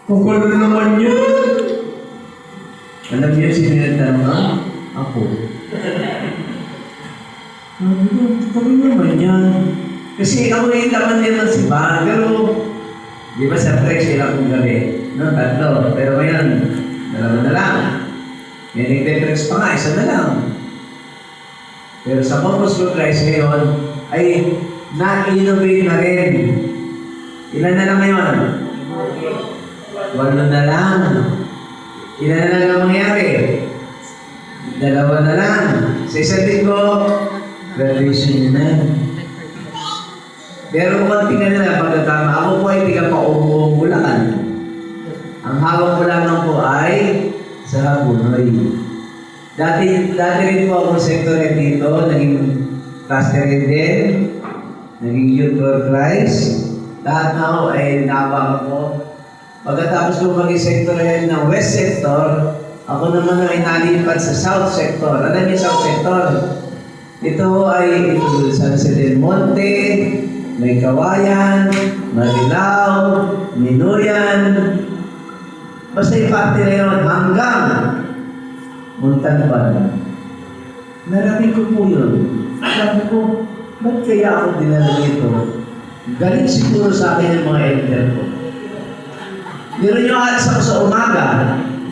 Pagkano naman yun? Alam niyo, sinilang ka? Ako. Kami naman yan. Kasi ako yung laman din ng simbahan. Pero, di ba sa prex, ilang kong gabi? No, 3. Pero ngayon, 2 na lang. May nagte-prex pa nga, 1 na lang. Pero sa Corpus Christi ngayon, ay na-innovate na rin. Ilan na lang ngayon? 8 na lang. Ilan na lang mangyari? 2 na lang. Sa isang linggo, graduation na. Pero konti na nila pagkatama. Ako po ay tiga pa umuulakan. Ang hawak ko lamang po ay sa Hagunoy. Dati rin po akong sector dito, naging pastor din, naging youth for Christ. Lahat na ako ay nabang ko. Pagkatapos ko maging sector head ng West Sector, ako naman ay nalipat sa South Sector. Alam niyo South Sector? Ito ay San Jose del Monte, may Kawayan, Marilao, Minuyan. Basta yung party na yun hanggang Muntanban. Narating ko po yun. Sabi ko, ba't kaya ako dinala dito? Galing siguro sa akin yung mga elder ko. Meron nyo alas ako sa umaga,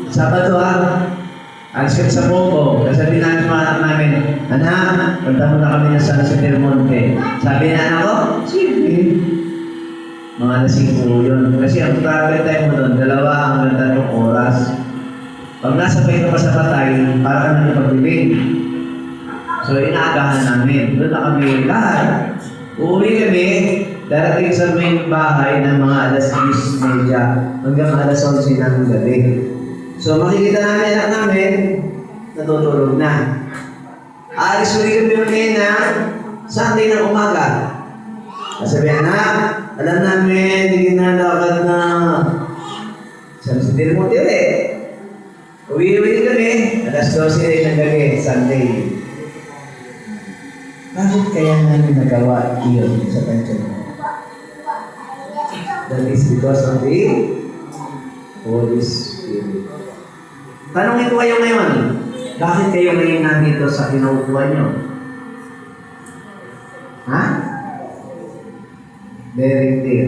Sabado alas ka sa Popo, kasabi namin mga anak namin, anak, punta mo na kami ng San Jose del Monte. Sabi na anak ko, sige. Mga alas 5 yun. Kasi ang travel time mo doon, 2 hanggang 3 oras. Pag nasa paito pa sa patay, para ka na ipagbibig. So, inaagahan namin. Doon na kami lahat. Uuwi kami, darating sa main bahay ng mga alas 10:30 hanggang alas 11 ng gabi. So, makikita namin anak namin, natutulog na. Aalis ulit kami ulit na Sunday ng umaga. Sabi, anak, alam namin, hindi na lakad na San Jose del Monte ulit. Uwi-uwi kami, alas 12 rin ng gabi, Sunday. Bakit kaya namin nagawa iyon sa tansyon mo? That is because of the Holy Spirit. Tanongin ko kayo ngayon, bakit kayo ngayon nandito sa kinaupuan nyo? Ha? Very clear.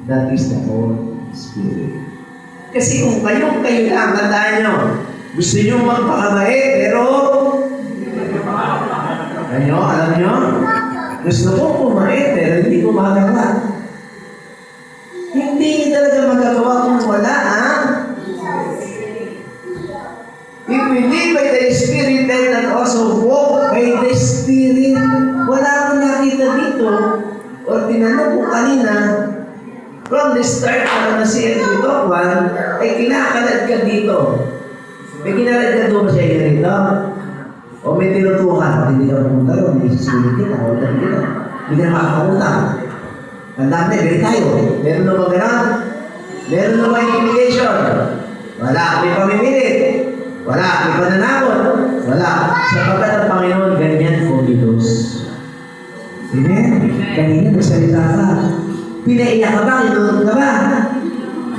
That is the Holy Spirit. Kasi kung kayo lang, tandaan nyo, gusto nyo magpakabait, pero alam nyo, gusto ko kumait, pero hindi ko magagawa. Hindi talaga magagawa kung wala, ha? If we live by the Spirit, then also walk by the Spirit. Wala akong nakita dito, o tinanong ko kanina, from the start na si Edwin Tokwan, ay kinakalad ka dito. May kinalad ka doon siya yun rito. O may tinutukan, pag hindi ka pumunta ron, may susulit kita, o dahil kita. Hindi ka makakapunta. Tandaan na, gari tayo. Meron na ba gano'n? Meron na ba intimidation? Wala, may pamimilit. Wala, may pananakot. Wala. Sapagkat ang Panginoon, ganyan po Diyos. Amen? Kanina, magsalita ka. Pinaiyak ka ba? Inunog ka ba?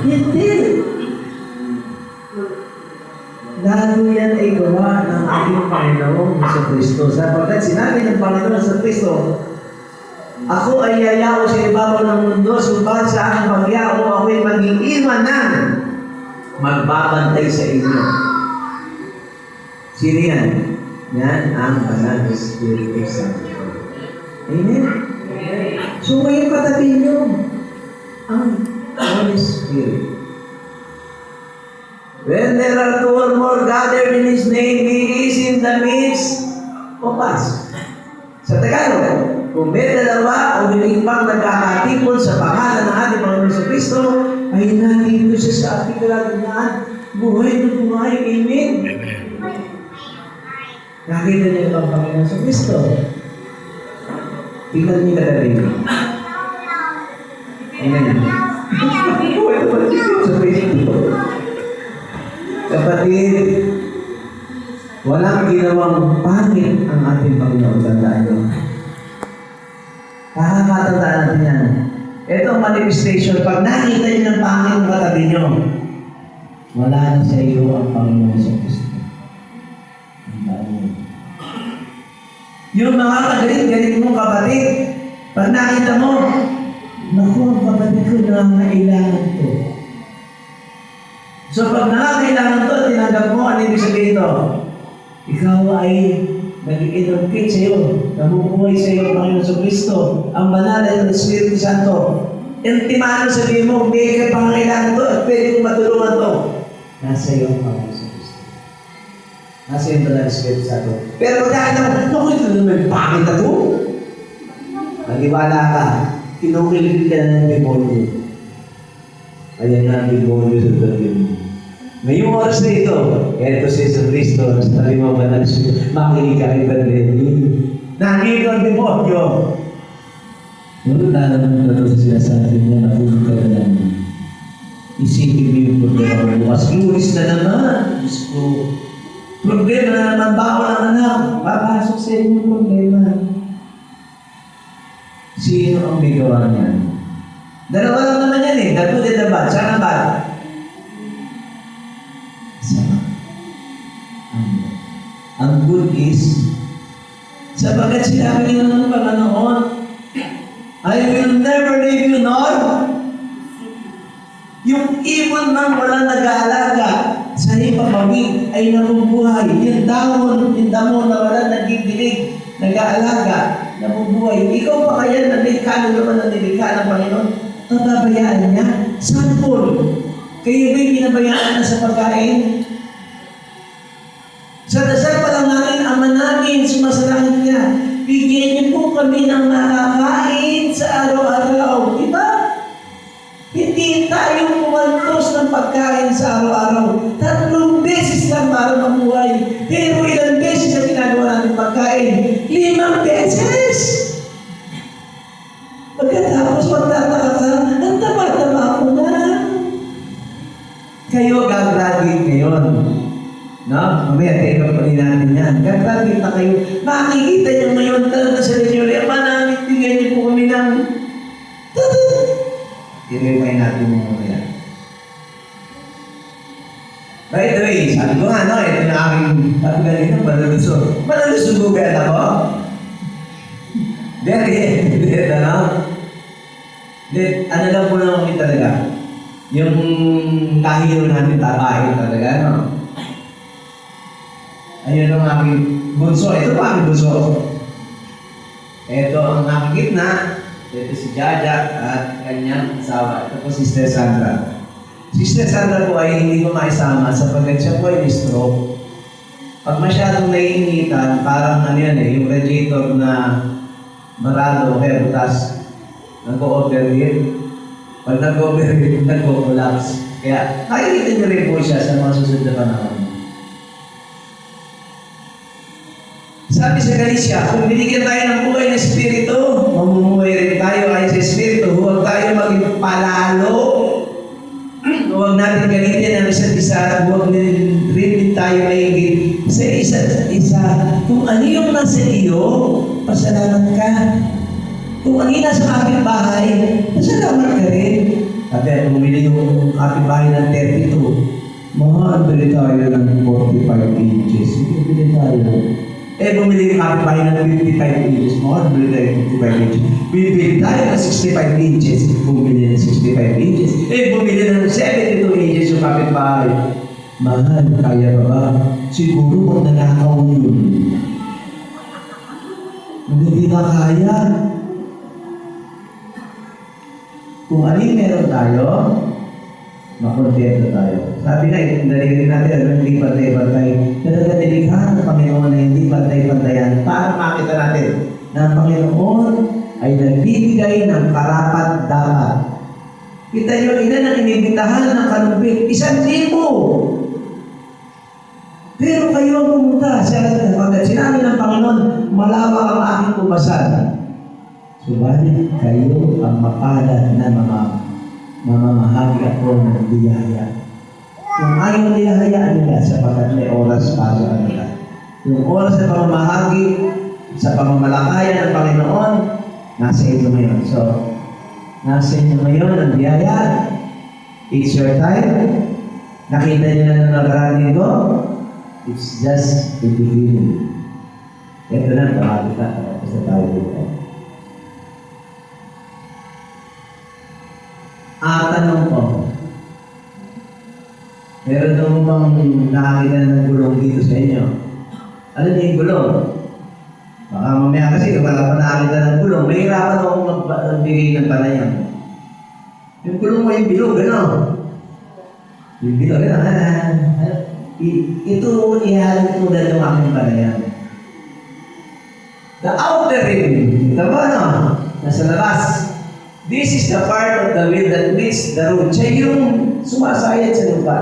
Hindi. Lalo yan ay gawa ng ating Panginoon sa Kristo. Sapagkat sinabi ng Panginoon sa Kristo, ako ay yayao sa ibabaw ng mundo, subalit sa aking pagyao, ako ay maging imanan, magbabantay sa inyo. Sino yan? Yan ang Banal Espiritu Santo. Amen? So ngayon katabi nyo ang Holy Spirit. When there are 2 or more gathered in His name, He is in the midst of us. Sa Tagalog, kung may 2 o higit pang nagkakatipon sa pangalan ng ating Panginoon sa Kristo, ay nandito siya sa ating kalagitnaan. Buhay na buhay. Amen? Nakita niyo ang Panginoon sa Kristo. Tingnan niyo katabi. Amen. Buhay na buhay sa Kristo. Kapatid, walang ginawang pangit ang ating Panginoon. Tandaan nyo. Nakakatandaan natin yan. Ito ang manifestation. Pag nakita nyo ng pangit ng katabi katabi nyo, wala na sa iyo ang Panginoon sa Kristo. Yung mga kagalit-galit mong kapatid, pag nakita mo, naku, ang kapatid ko nangangailangan to. So pag nangangailangan to, tinanggap mo, ano ibig sabihin ito? Ikaw ay nag-educate sa iyo, nabubuhay sa iyo, Panginoon sa Kristo, ang banal ay ang Espiritu Santo. Intimano sabihin mo, may ka pangangailangan to at pwede kong matulungan to. Nasa iyo ang Panginoon sa Kristo. Nasa iyo ang banal na Espiritu Santo. Pero dahil naku, ito naman, bakit na to? Naniwala ka, kinukilig ka na ng demonyo. Ayan na ang demonyo sa tabi mo. Ngayong oras na ito, eto si Jesus Cristo, sa tabi mo banal na Espiritu, makinig ka kay Bernadette. Nakinig ang demonyo. Ngunit naman ito sa sinasabi niya na kung ka na lang. Isipin mo yung problema mo. Bukas lunis na naman. Diyos ko. Problema na naman ba ako ng anak? Papasok sa inyo yung problema. Sino ang may gawa niyan? Dalawa lang naman yan eh. The good and the bad. Saan ang bad? Sama. Ang good is, Sapagkat sinabi niyo ng Panginoon, I will never leave you nor yung ibon ng walang nag-aalaga sa ipamawid ay nabubuhay. Yung damo na walang nagdidilig, nag-aalaga, nabubuhay. Ikaw pa kaya nalikha naman ang nilikha ng Panginoon? Pababayaan niya? Sample. Kayo ba'y pinabayaan na sa pagkain? Sa dasal pa lang natin, Ama namin, sumasalangit niya. Bigyan niyo po kami ng makakain sa araw-araw. Diba? Hindi tayo kumantos ng pagkain sa araw-araw. 3 beses lang para mabuhay. Pero ilang beses na ginagawa natin pagkain? 5 beses! Pagkatapos magtataka ka, ang tama-tama ako na. Kayo gagraduate ngayon. No? Mamaya, take-up pa rin natin yan. Gagraduate na kayo. Makikita niyo ngayon talaga sa inyo, manamit, bigyan niyo po kami ng i-remind natin yung mamaya. By the way, sabi ko nga, no, ito yung aking sabi ganito, malalusog. Malalusugan ako? Hindi, ano? Ano lang po naman kami talaga? Yung kahiro namin tapain talaga, no? Ayun ang aking bunso. Ito pa aking bunso. Ito ang aking gitna. Ito si Jaja at kanyang asawa. Ito po si Sister Sandra. Si Sister Sandra po ay hindi ko maisama sapagkat siya po ay stroke. Pag masyadong naiinitan, parang ano yan eh, yung radiator na marado kaya butas, nag-overheat. Pag nag-overheat, nag-collapse. Kaya nakikita niyo rin po siya sa mga susunod na panahon. Sabi sa Galicia, kung binigyan tayo ng buhay ng Espiritu, mamumuhay rin tayo ay sa Espiritu. Huwag tayo maging palalo. Huwag natin galitin ang isa't isa. Huwag rin tayo maigit sa isa't isa. Kung ano yung nasa iyo, pasalamat ka. Kung ano yung nasa kapitbahay, pasalamat ka rin. Sabi, bumili yung kapitbahay ng 32. mahal bili tayo ng 45 inches. Bili tayo. Bumili yung kapitbahay ng 55 inches. Mahal, bili tayo ng 55 inches. Bibili tayo ng 65 inches. Bumili ng 65 inches. Bumili ng 72 inches yung kapitbahay. Mahal, kaya ba ba? Siguro kung nanakaw yun. Hindi na kaya. Kung ano yung meron tayo, makontento tayo. Sabi na, narinig natin, hindi pantay-pantay. Talaga nilikha ng Panginoon na hindi pantay-pantayan para makita natin na ang Panginoon ay nagbibigay ng karapat-dapat. Kita nyo, ina ng inibitahan ng kalumpit, 1,000. Pero kayo ang pumunta sa pagkat sinabi ng Panginoon, malawak ang aking pumasan. Subalit kayo ang mapalad na mamamahagi ako ng biyaya. Kung ayaw nilahayaan nila sapagkat may oras para sa kanila. Yung oras na pamamahagi sa pamamalakayan ng Panginoon, nasa inyo ngayon. So, nasa inyo ngayon ang biyaya. It's your time. Nakita niyo na nung nakaraan ko? It's just the beginning. Ito na, tawagin ka. Tapos na tayo dito. Tanong ko. Meron daw bang nakakita ng gulong dito sa inyo? Ano niyo yung gulong? Baka mamaya kasi wala pa nakakita ng gulong. May hirapan ako magbigay ng panayam. Yung gulong mo yung bilog, ano? Yung bilog, ano? Ito, ihalin ko na yung aking panayam. The outer rim, ito ba, ano? Nasa labas. This is the part of the wheel that meets the road. Siya yung sumasayad sa lupa.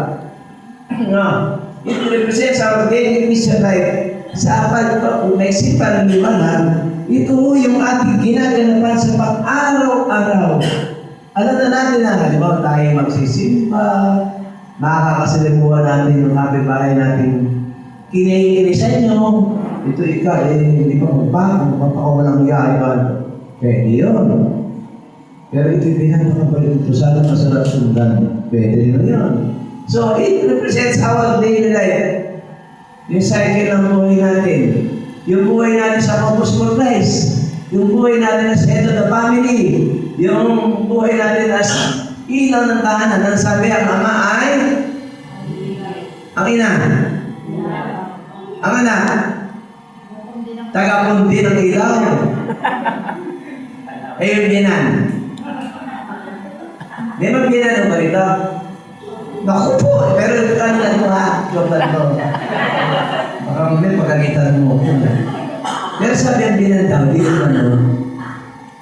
It represents our daily Christian life. Sa apat pa, kung naisipan ng liwanag, ito yung ating ginaganapan sa pang-araw-araw. Alam na natin na, halimbawa tayo magsisimpa, makakasalimuhan natin yung kapitbahay natin. Kiniinisan nyo, ito ikaw, hindi pa magpapakawalang iyay ba? Pwede yun. Pero ito yung pinapakabalik ito, sana masarap sundan. Pwede rin yun. So, it represents our daily life. Yung cycle ng buhay natin. Yung buhay natin sa Purpose for Christ. Yung buhay natin as head of the family. Yung buhay natin as ilaw ng tahanan. Ang sabi, ang ama ay? Ang ina? Ang anak? Tagapundi ng ilaw. Eh, yung binan. Di ba binan ba rito? Naku po, pero ano ha? Jokan ko. Baka mamaya pagkakitan mo. Pero sabi ang binan daw, di naman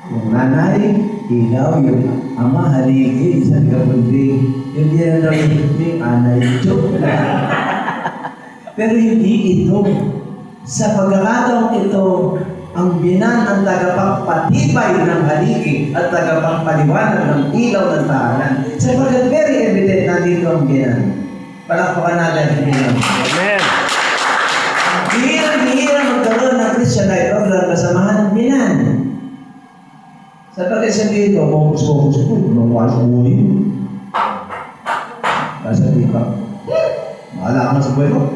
yung nanay, ilaw, yung ama, haligi, sa tagapundi. Yung binan daw yung anay, joke na. Pero hindi ito. Sa pagkakataong ito, ang binan ang tagapagpatibay ng haligi at tagapagpaliwanag ng ilaw ng tahanan. Sapagkat very evident na dito ang binan. Palakpakan natin ang binan. Amen. Bihira magkaroon ng Christian life o kasamahan ng binan. Sapagkat sabihin ko, focus po, mawalas buhay mo. Sasabihin ka, mahala ka sa buhay ko.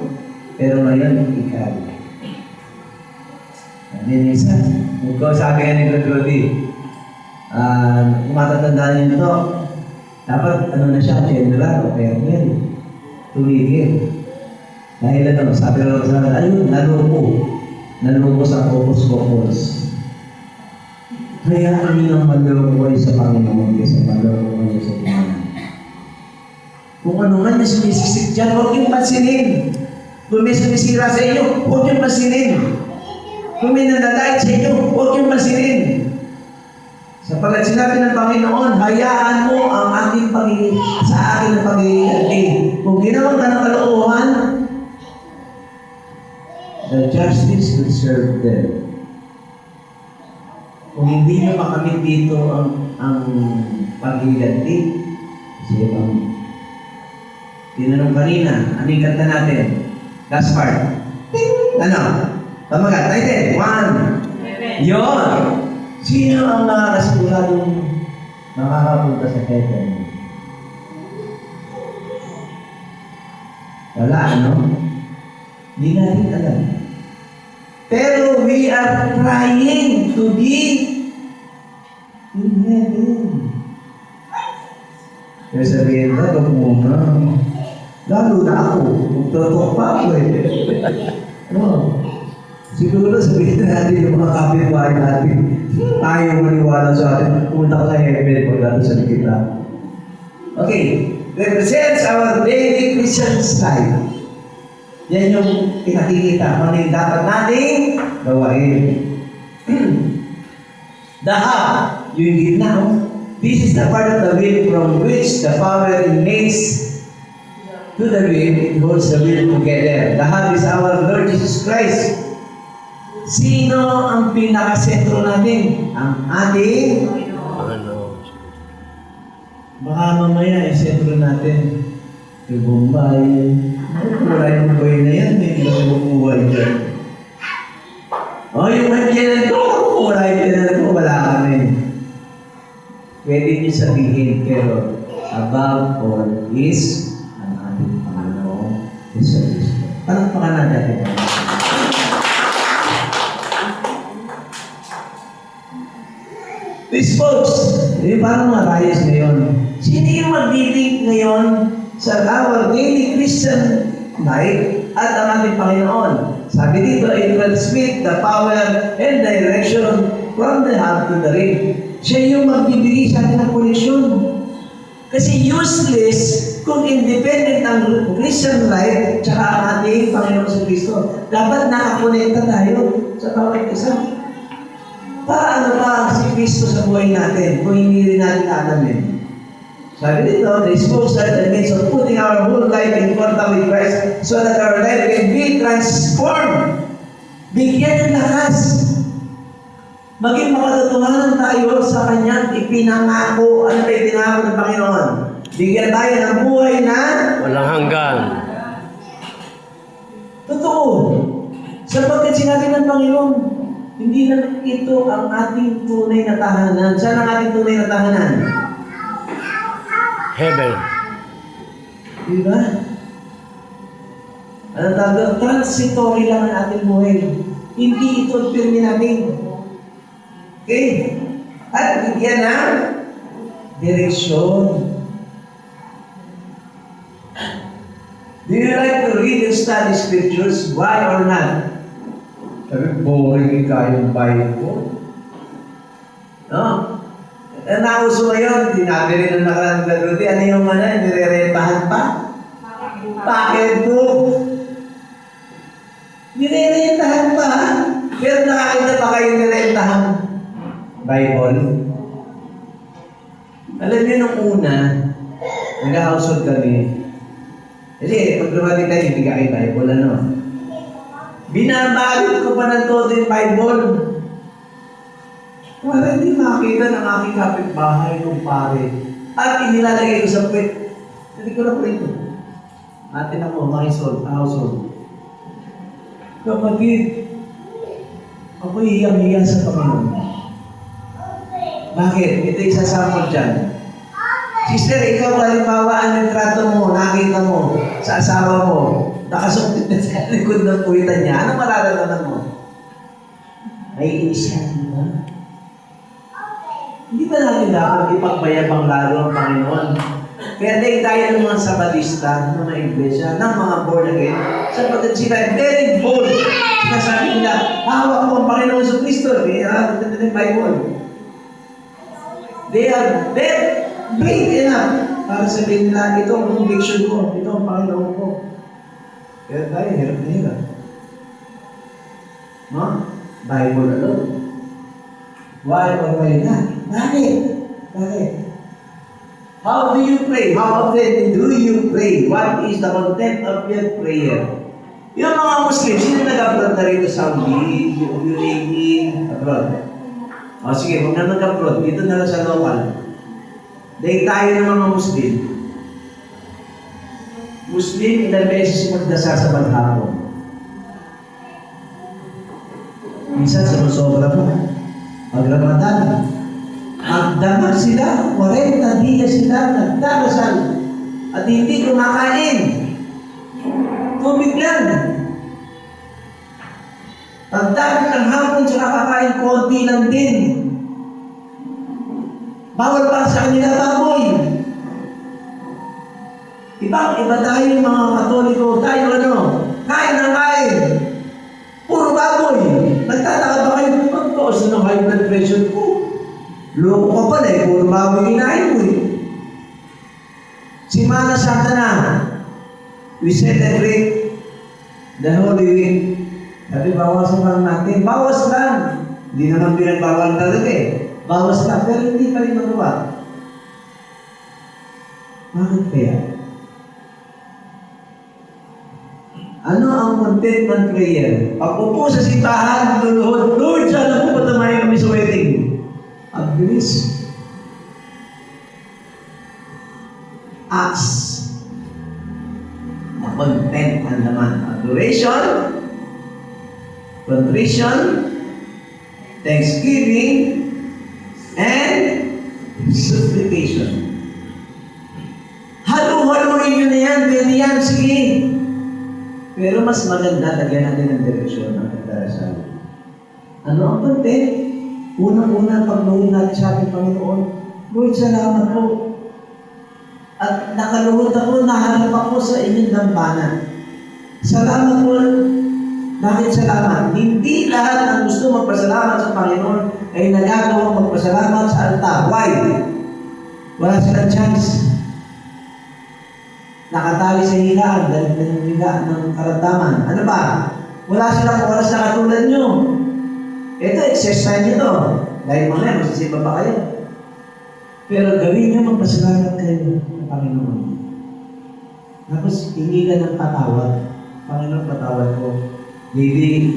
Pero ngayon, ikaw. Hindi isa. Kung sabi nga ni Rodri, kung matatandaan niyo ito, dapat ano na siya, general o colonel. Tumigil. Dahil ano, sabi rin sa akin, ayun, nalupo sa focus. Kaya kami nang maloko sa Panginoon kaysa maloko kayo sa Panginoon. Kung ano man yung sumisisik dyan, huwag yung pansinin. Kung may sumisira sa inyo, huwag yung pansinin. Kung may nanlalait sa inyo, huwag yung pansinin. Sapagkat sinabi ng Panginoon, hayaan mo ang aking sa akin ng pag-iingat. Kung ginawang ka ng kaloohan, the justice will serve them. Kung hindi nyo makamit dito ang pag-iganti, kasi tinanong kanina, anong kanta natin? Last part. Ano? Tamagat, title, 1. Yun! Sino ang nakakasiguradong makakapunta sa heaven? Wala, ano? Hindi natin alam. Pero we are trying to be in heaven. Kaya sabihin na, huwag muna. Lalo na ako. Magtutok pa ako Siguro sabihin natin yung mga kapitbahay natin, ayaw maniwala sa atin, pumunta ka sa heaven pag natin kita. Okay, represents our daily Christian life. Yan yung pinakikita, ano yung dapat nating gawain. The hub, yung gitna, this is the part of the wheel from which the power emanates to the wheel, it holds the wheel together. The hub is our Lord Jesus Christ. Sino ang pinakasentro natin? Ang ating baka mamaya sentro natin yung Bombay. Kulay ng buhay na yan, may ilang buhay dyan. Yung MGN ko, kulay din ko, wala kami. Pwede niyo sabihin, pero above all is ang ating Panginoong Hesus Kristo. Palakpakan na natin. These folks, parang mga rayos ngayon. Sino yung mag-link ngayon sa our daily Christian life at ang ating Panginoon? Sabi dito, it will speak the power and direction from the heart to the ring. Siya yung magbibigay sa atin ng koneksyon. Kasi useless kung independent ang Christian life tsaka ang ating Panginoon sa Kristo. Dapat nakakonekta tayo sa bawat isa. Paano ba si Kristo sa buhay natin kung hindi rin natin alamin? Sabi dito, the exposure that means of putting our whole life in contact with Christ so that our life can be transformed. Bigyan ng lakas. Maging makatotohanan tayo sa Kanyang ipinangako. Ano ba ipinangako ng Panginoon? Bigyan tayo ng buhay na walang hanggan. Totoo. Sapagkat sinabi ng Panginoon, hindi na ito ang ating tunay na tahanan. Saan ang ating tunay na tahanan? Heaven. Diba? Ano tawag? Transitory lang ang ating buhay. Hindi ito ang permanente. Okay? At bigyan ng direksyon. Do you like to read and study scriptures? Why or not? Sabi, boring ka yung Bible. No? Ang nauso ngayon, tinabi rin ang nakarang galuti. Ano yung nirerentahan pa? Pocketbook. Nirerentahan pa. Pero nakakita pa kayo nirerentahan Bible. Alam niyo nung una, nag-household kami. Kasi pag dumating tayo, hindi ka kayo Bible, ano? Binabalot ko pa ng todo yung Bible. Wala hindi makita ng aking kapitbahay kung pare. At inilalagay ko sa puwet. Hindi ko na po ito. Atin ako, makisol, household. Kapatid, ako hiyang-hiya sa Panginoon. Bakit? Ito yung sasample dyan. Sister, ikaw halimbawa, anong trato mo, nakita mo, sa asawa mo, nakasukit na sa likod ng puwitan niya, anong mararamdaman mo? May isa, di ba? Hindi ba natin dapat ipagbayabang lalo ang Panginoon? Kaya dahil tayo ng mga sabatista, ng mga iglesia, ng mga born again, sapagkat sila very bold. Sinasabi nila, hawak mo ang Panginoon sa Kristo. Kaya ng Bible. They are very brave enough para sabihin nila, ito ang conviction ko, ito ang Panginoon ko. Kaya tayo, hirap na hirap. No? Bible alone. Why or why not? Bakit? Bakit? How do you pray? How often do you pray? What is the content of your prayer? Yung mga Muslims, sino nag-abroad na rito sa Saudi, UAE, abroad? O sige, huwag na nag-abroad. Dito na lang sa local. Dahil tayo ng mga Muslim. Muslim, ilang beses magdasal sa maghapon. Minsan, sumusobra po. Pag Ramadan, magdamag sila, 40 diya sila, nagdarasal. At hindi kumakain. Tubig lang. Pagdating ng hapon, sila kakain, konti lang din. Bawal pa sa kanila baboy. Iba tayo mga Katoliko, tayo ano, kain ng kain. Puro baboy. Nagtataka ba kayo, magtaos na ng high blood pressure ko? Loko ka pala eh, puro baboy kinain mo eh. Simana Santa na, we celebrate the Holy Week. Sabi, bawasan lang natin. Bawas lang. Hindi naman pinagbawal talaga eh. Bawas lang, pero hindi pa rin magawa. Bakit kaya? Ano ang contentment prayer? Pag-upo sa simbahan, luluhod, Lord, sana po patamayan kami sa wedding. Ang bilis. Acts. Content ang naman. Adoration, contrition, thanksgiving, and supplication. pwede yan, sige. Pero mas maganda, lagyan natin ng direksyon ng pagdarasal. Ano ang content? Unang-una, pagluhod natin sa ating Panginoon, Lord, salamat po. At nakaluhod ako, nahanap ako sa inyong dambana. Salamat, Lord. Bakit salamat? Hindi lahat ang gusto magpasalamat sa Panginoon ay nagagawang magpasalamat sa altar. Why? Wala silang chance. Nakatali sa higaan, dahil ng higaan ng karamdaman. Ano ba? Wala silang oras na katulad nyo. Ito, excess time nyo. Dahil mamaya, masisipa pa kayo. Pero gawin nyo magpasalamat kayo ng Panginoon. Tapos, hindi ka ng patawad. Panginoon, patawad ko. Maybe,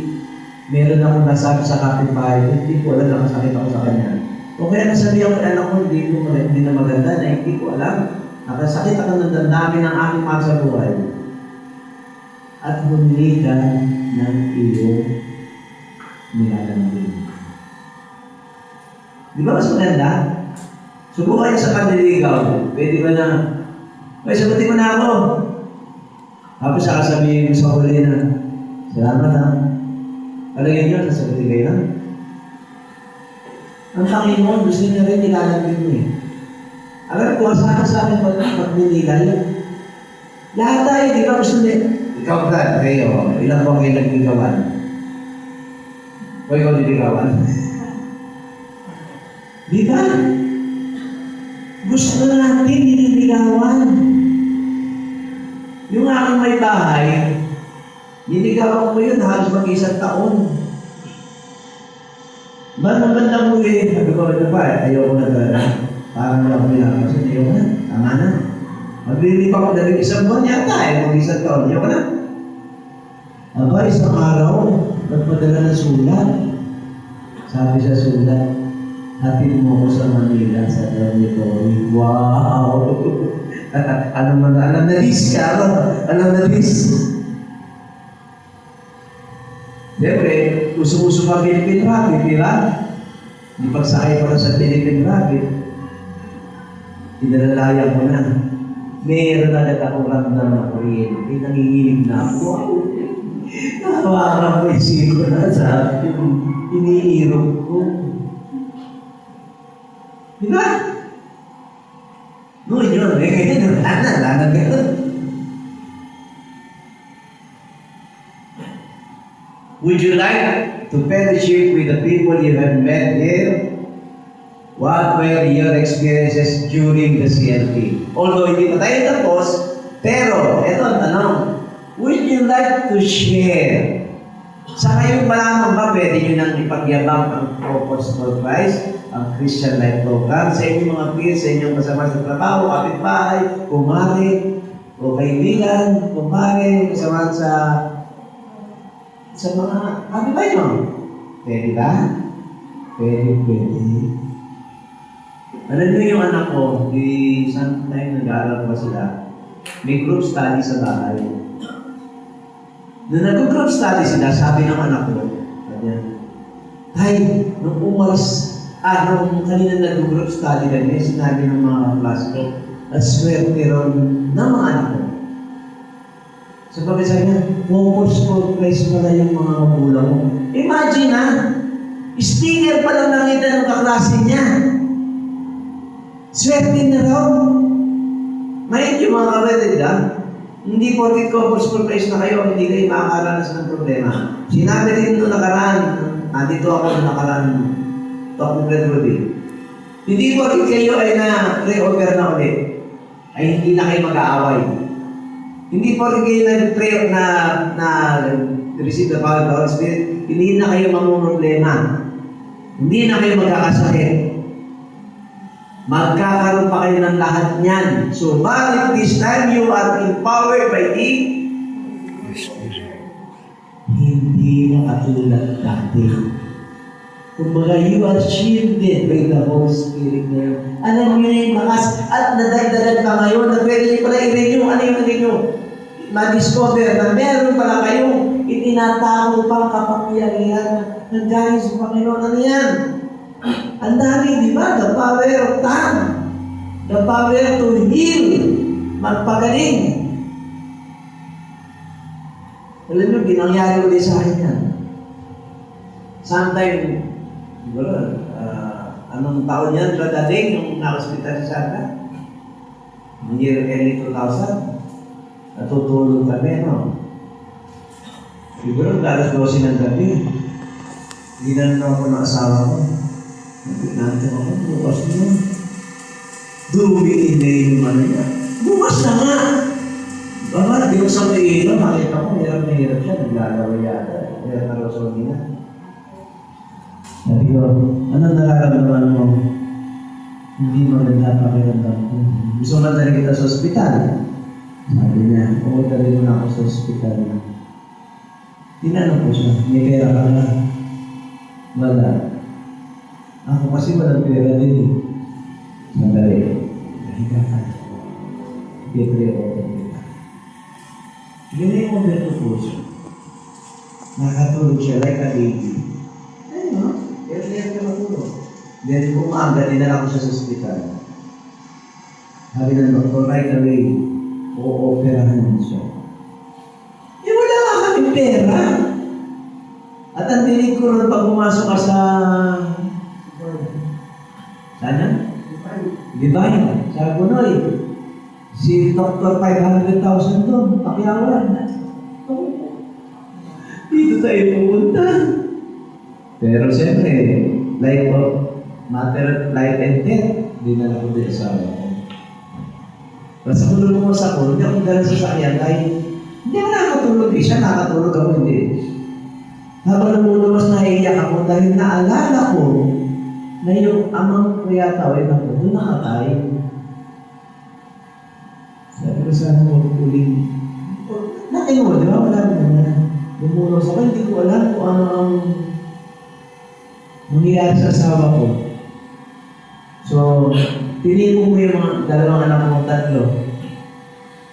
meron akong nasabi sa kapitbahay, hindi ko alam, nakasakit ako sa kanya. O kaya nasabi ako, anak ko, hindi na maganda, na hindi ko alam. Nakasakit ako ng damdamin ng aking mahal sa buhay. At bumili ka ng iyong nilalambing. Di ba mas maganda? Subukan niyo sa panliligaw. Pwede ba na, ay, sagutin mo na ako. Tapos sasabihin mo sa huli na, salamat ha. Palagay niyo, sasagutin kayo na. Ang Panginoon, gusto niya rin nilalambing mo eh. Alam ko, sa akin pag-nilay, lahat tayo, di ba gusto niya? Ikaw ka, kayo, ilang ba kayo nagliligawan? O ikaw nililigawan? Di ba? Gusto natin nililigawan. Yung aking may bahay, nililigawan ko yun halos mag-isang taon. Magandang muli, sabi ko, ito pa, ayoko na talaga. Parang wala ko pinapasin, ayoko na, tama na. Maglilip ako dahil isang buwan yata, mag-isang taon, ayoko na. Aba, isang araw, nagpadala ng sulat. Sabi sa sulat, hatid mo ko sa Manila, sa dormitory. Wow! Alam na list ka, alam na list. Siyempre, uso-uso ka Philippine Rapid, di ba? Di pagsakay pa sa Philippine Rapid, inalalayan ko na. Meron agad akong ramdam na kuryente, nanginginig na ako. Nakawakan ko isip ko na sa iniirog ko. Di ba? Noon yun, ganyan, wala na ganun. Would you like to fellowship with the people you have met here? What were your experiences during the CLT? Although hindi pa tayo tapos, pero ito ang tanong, would you like to share? Sa kayo pa lamang ba pwede nyo nang ipagyabang ang Purpose for Christ, ang Christian Life Program, sa inyong mga peers, sa inyong kasama sa trabaho, kapitbahay, kumari, o kaibigan, kumari, kasama sa mga kapitbahay nyo? Pwede ba? Pwede. Alam nyo yung anak ko, di isang time nag-aaral pa sila, may group study sa bahay. Nung nag-group study sila, sabi ng anak ko, Tay, nung umalis, nung kanina nag-group study kami, sinabi ng mga class ko, at swerte ron ng mga anak ko. So bakit sabi niya, focus for Christ pala yung mga magulang mo. Imagine sticker pa lang nakita ng kaklase niya. Swerte na raw. May yung mga kapatid hindi porket focus for Christ na kayo, hindi kayo makakaranas ng problema. Sinabi rin nung nakaraan, dito ako nung nakaraan, Talk with Rudy. Hindi porket kayo ay na-pray over na ulit, ay hindi na kayo mag-aaway. Hindi porket kayo nag-pray na receive the power of the Holy Spirit, hindi na kayo mamumroblema. Hindi na kayo magkakasakit. Magkakaroon pa kayo ng lahat niyan. So, but this time you are empowered by the Spirit. Hindi na katulad dati. Kumbaga, you are shielded by the Holy Spirit ngayon. Alam niyo yung lakas at nadagdagan pa ngayon na pwede niyo pala i-renew. Ano yung renew? Ma-discover na meron pala kayong itinatago pang kapangyarihan ng galing sa Panginoon. Ano yan? Ang dami, di ba? The power of tongue. The power to heal. Magpagaling. Alam mo, ginangyari ulit sa akin yan. Sometime, siguro, anong taon yan, Bradating, nung na-hospital si Santa? Year early 2000. Natutulog kami, no? Siguro, alas 12 ng gabi. Ginanong ako ng asawa ko. Nagpinanto ako, bukas mo. Dumiin na yung ano niya. Bukas na nga! Baka, binuksan ko yung ilaw, makita ko, hirap na hirap siya, naglalaro yata. Hirap na rosol niya. Sabi ko, anong nararamdaman mo? Hindi maganda pakiramdam ko. Gusto mo na talaga kita sa ospital? Sabi niya, oo, talaga mo na ako sa ospital. Tinanong ko siya, may pera ka na? Wala. Ako kasi walang pera din eh. Sandali. Nahiga ka. Pipre ako kita. Ganyan yung Roberto Puso. Nakatulog siya like a baby. Ayun, no? Kaya ka matulog. Then kung maaga, dinala ko siya sa ospital. Sabi ng doktor, right away, o-operahan siya. Eh, wala nga kami pera. At ang dinig ko rin pag pumasok ka sa... Sana? Divine. Sa Gunoy. Si Dr. 500,000 doon, pakyawan. Dito tayo pumunta. Pero siyempre, matter of life and death, hindi na lang ko din asawa ko. Basta kung lumabas ako, hindi ako dala sa sakyan dahil hindi ako nakatulog eh. Siya nakatulog ako hindi. Habang lumulabas na iiyak ako dahil naalala ko na yung amang kuya tawin ako, doon nakatay. Sabi ko sana mo uling. Nakin mo, di ba? Wala mo na. Lumulos ako, hindi ko alam kung ano ang nangyayari sa asawa ko. So, tinipon ko yung mga dalawang anak ko, tatlo.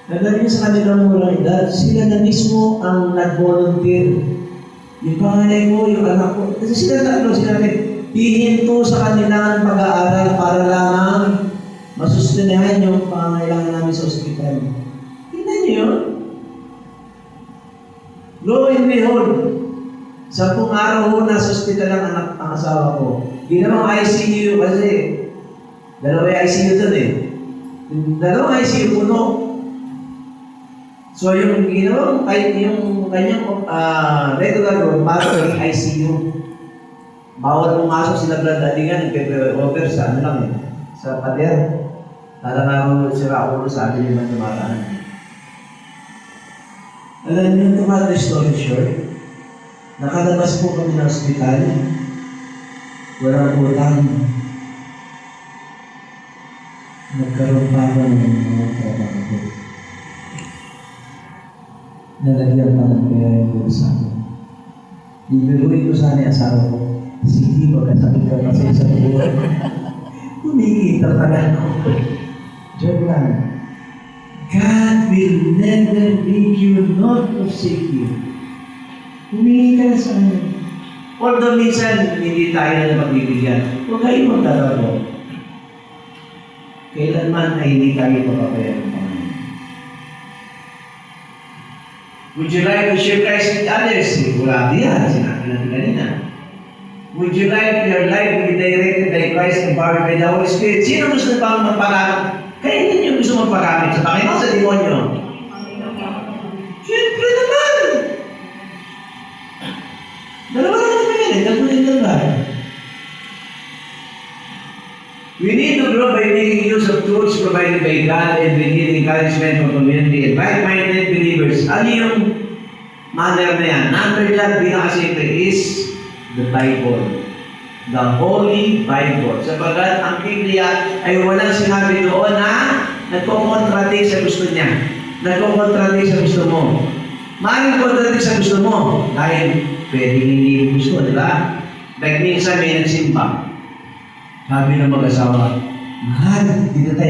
Nagdating sa kanilang murang edad, sila na mismo ang nag-volunteer. Yung panganay mo, yung anak ko, kasi sila tatlo, sila hihinto sa kanilang pag-aaral para lang masustainahan yung pangangailangan namin sa ospital. Tingnan niyo yun. Lo and behold, 10 araw ho nasa ospital ang asawa ko. Ginawang ICU kasi, dalawang ICU doon eh. Dalawang ICU puno. So yung ginawang, yung kanyang regular room, para yung ICU. Bawat pumasok sila bradalingan, nagpe-over sa ano lang eh, sa pader. Talagang sira ulo sa atin yung tumaraan. Alam niyo, to cut the story short, nakalabas po kami ng ospital, walang utang. Nagkaroon pa ako ng mga trabaho. Nalagyan pa ng kaya yung bulsa ko. Ibiruin ko sana yung asawa ko. Sige, magkasakit ka kasi sa buwan. Kumikita pala ako. Joke lang. God will never leave you nor forsake you. Humingi ka na sa kanya. Although minsan, hindi tayo na magbibigyan. Huwag kayo magtatabo. Kailanman ay hindi tayo papapayan ng Panginoon. Would you like to share Christ with others? Wala yan. Sinabi natin kanina. Would you like your life to be directed by Christ and empowered by the Holy Spirit? Sino gusto pang magpagamit? Kaya hindi nyo gusto magpagamit sa Panginoon sa demonyo? Siyempre naman! Dalawa lang naman yan. Dalawa lang. We need to grow by making use of tools provided by God and we need encouragement from community and like-minded believers. Ano yung manner na yan? Number dyan, pinakasimple is the Bible. The Holy Bible. Sapagat ang Biblia ay walang sinabi doon na nagko-contradict sa gusto niya. Nagko-contradict sa gusto mo. Maaaring contradict sa gusto mo dahil pwedeng hindi mo gusto, di ba? Like minsan may nagsimba. Sabi ng mag-asawa, mahal, dito tayo